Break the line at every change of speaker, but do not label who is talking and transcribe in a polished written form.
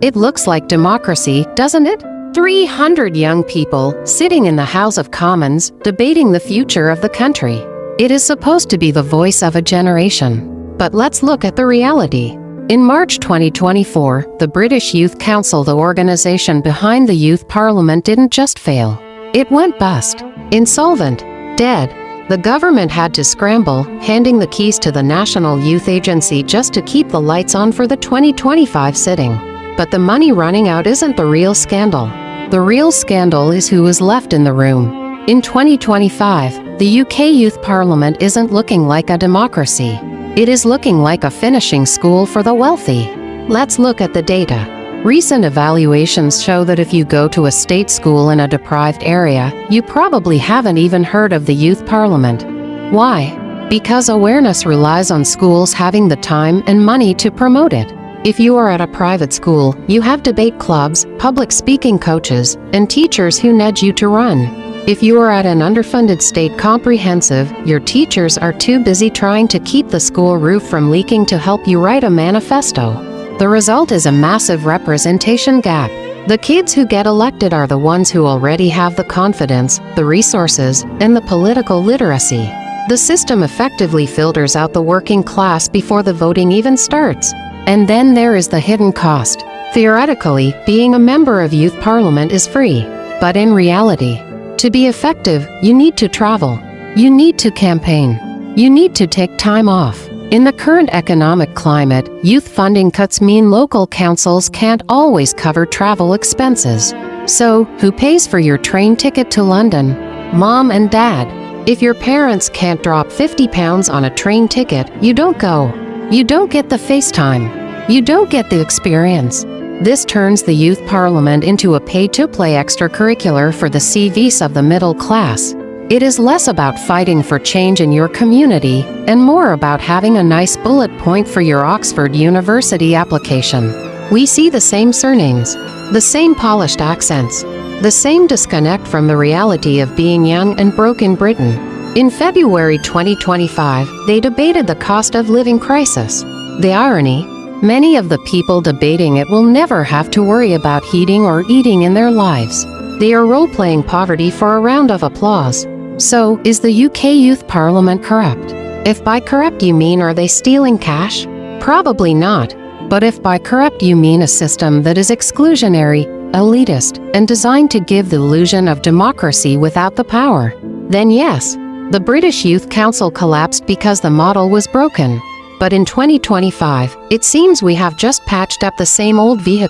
It looks like democracy, doesn't it? 300 young people sitting in the House of Commons debating the future of the country. It is supposed to be the voice of a generation. But let's look at the reality. In March 2024, the British Youth Council, the organization behind the Youth Parliament, didn't just fail. It went bust. Insolvent. Dead. The government had to scramble, handing the keys to the National Youth Agency just to keep the lights on for the 2025 sitting. But the money running out isn't the real scandal. The real scandal is who is left in the room. In 2025, the UK Youth Parliament isn't looking like a democracy. It is looking like a finishing school for the wealthy. Let's look at the data. Recent evaluations show that if you go to a state school in a deprived area, you probably haven't even heard of the Youth Parliament. Why? Because awareness relies on schools having the time and money to promote it. If you are at a private school, you have debate clubs, public speaking coaches, and teachers who nudge you to run. If you are at an underfunded state comprehensive, your teachers are too busy trying to keep the school roof from leaking to help you write a manifesto. The result is a massive representation gap. The kids who get elected are the ones who already have the confidence, the resources, and the political literacy. The system effectively filters out the working class before the voting even starts. And then there is the hidden cost. Theoretically, being a member of Youth Parliament is free. But in reality, to be effective, you need to travel. You need to campaign. You need to take time off. In the current economic climate, youth funding cuts mean local councils can't always cover travel expenses. So, who pays for your train ticket to London? Mom and Dad. If your parents can't drop £50 on a train ticket, you don't go. You don't get the FaceTime. You don't get the experience. This turns the Youth Parliament into a pay-to-play extracurricular for the CVs of the middle class. It is less about fighting for change in your community and more about having a nice bullet point for your Oxford University application. We see the same surnames, the same polished accents, the same disconnect from the reality of being young and broke in Britain. In February 2025, they debated the cost of living crisis. The irony? Many of the people debating it will never have to worry about heating or eating in their lives. They are role-playing poverty for a round of applause. So, is the UK Youth Parliament corrupt? If by corrupt you mean are they stealing cash? Probably not. But if by corrupt you mean a system that is exclusionary, elitist, and designed to give the illusion of democracy without the power, then yes, the British Youth Council collapsed because the model was broken. But in 2025, it seems we have just patched up the same old vehicle.